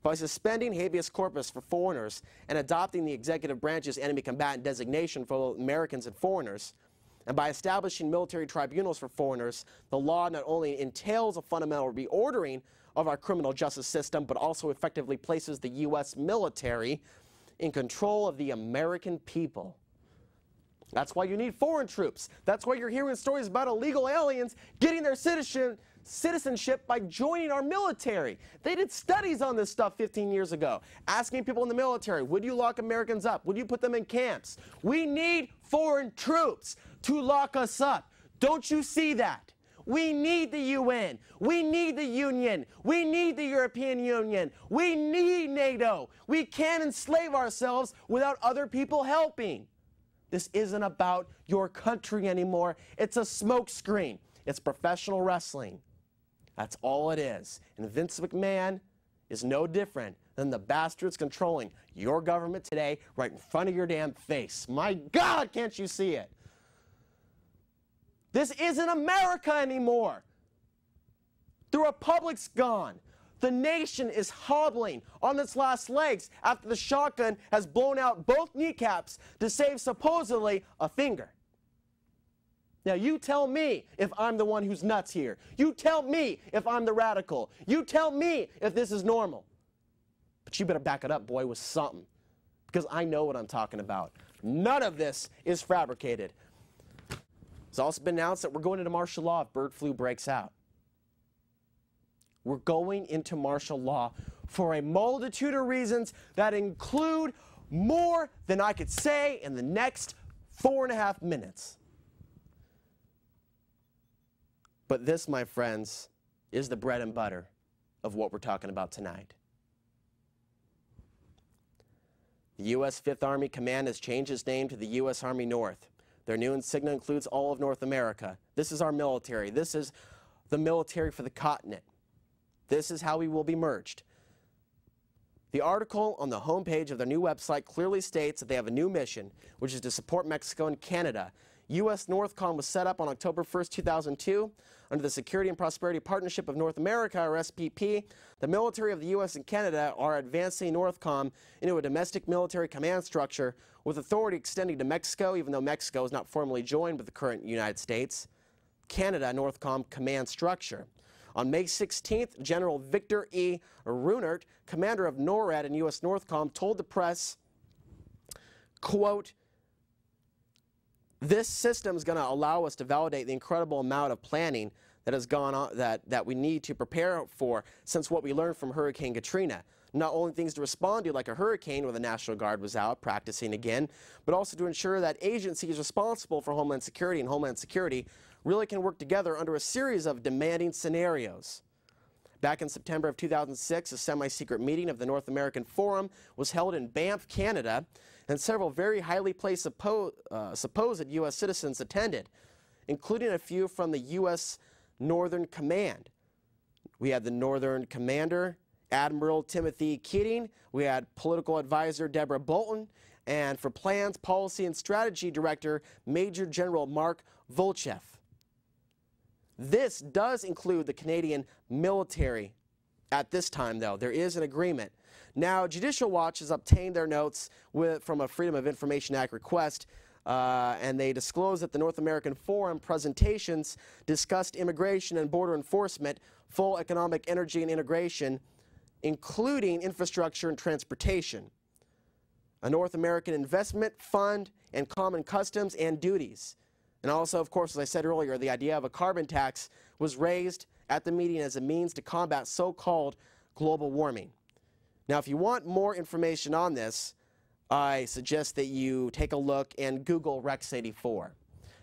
by suspending habeas corpus for foreigners and adopting the executive branch's enemy combatant designation for Americans and foreigners, and by establishing military tribunals for foreigners, the law not only entails a fundamental reordering of our criminal justice system, but also effectively places the U.S. military in control of the American people. That's why you need foreign troops. That's why you're hearing stories about illegal aliens getting their citizenship by joining our military. They did studies on this stuff 15 years ago, asking people in the military, would you lock Americans up? Would you put them in camps? We need foreign troops to lock us up. Don't you see that? We need the UN. We need the Union. We need the European Union. We need NATO. We can't enslave ourselves without other people helping. This isn't about your country anymore. It's a smokescreen. It's professional wrestling. That's all it is. And Vince McMahon is no different than the bastards controlling your government today right in front of your damn face. My God, can't you see it? This isn't America anymore. The republic's gone. The nation is hobbling on its last legs after the shotgun has blown out both kneecaps to save supposedly a finger. Now you tell me if I'm the one who's nuts here. You tell me if I'm the radical. You tell me if this is normal. But you better back it up, boy, with something. Because I know what I'm talking about. None of this is fabricated. It's also been announced that we're going into martial law if bird flu breaks out. We're going into martial law for a multitude of reasons that include more than I could say in the next 4.5 minutes. But this, my friends, is the bread and butter of what we're talking about tonight. The U.S. Fifth Army Command has changed its name to the U.S. Army North. Their new insignia includes all of North America. This is our military. This is the military for the continent. This is how we will be merged. The article on the homepage of their new website clearly states that they have a new mission, which is to support Mexico and Canada. U.S. Northcom was set up on October 1st, 2002 under the Security and Prosperity Partnership of North America, or SPP. The military of the U.S. and Canada are advancing Northcom into a domestic military command structure with authority extending to Mexico, even though Mexico is not formally joined with the current United States. Canada Northcom command structure. On May 16th, General Victor E. Runert, commander of NORAD and U.S. Northcom, told the press, quote, "This system is going to allow us to validate the incredible amount of planning that has gone on, that we need to prepare for since what we learned from Hurricane Katrina. Not only things to respond to like a hurricane where the National Guard was out practicing again, but also to ensure that agencies responsible for Homeland Security and Homeland Security really can work together under a series of demanding scenarios." Back in September of 2006, a semi-secret meeting of the North American Forum was held in Banff, Canada, and several very highly placed supposed U.S. citizens attended, including a few from the U.S. Northern Command. We had the Northern Commander, Admiral Timothy Keating. We had political advisor Deborah Bolton, and for Plans, Policy, and Strategy Director, Major General Mark Volchev. This does include the Canadian military at this time, though. There is an agreement. Now, Judicial Watch has obtained their notes from a Freedom of Information Act request, and they disclose that the North American Forum presentations discussed immigration and border enforcement, full economic energy and integration, including infrastructure and transportation, a North American investment fund, and common customs and duties. And also, of course, as I said earlier, the idea of a carbon tax was raised at the meeting as a means to combat so-called global warming. Now, if you want more information on this, I suggest that you take a look and Google Rex 84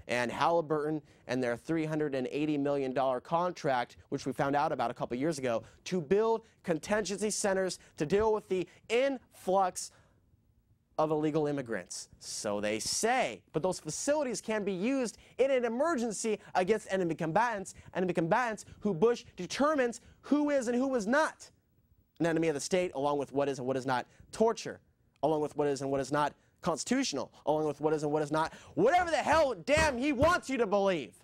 and Halliburton and their $380 million contract, which we found out about a couple years ago, to build contingency centers to deal with the influx of illegal immigrants. So they say, but those facilities can be used in an emergency against enemy combatants who Bush determines who is and who is not an enemy of the state, along with what is and what is not torture, along with what is and what is not constitutional, along with what is and what is not whatever the hell damn he wants you to believe.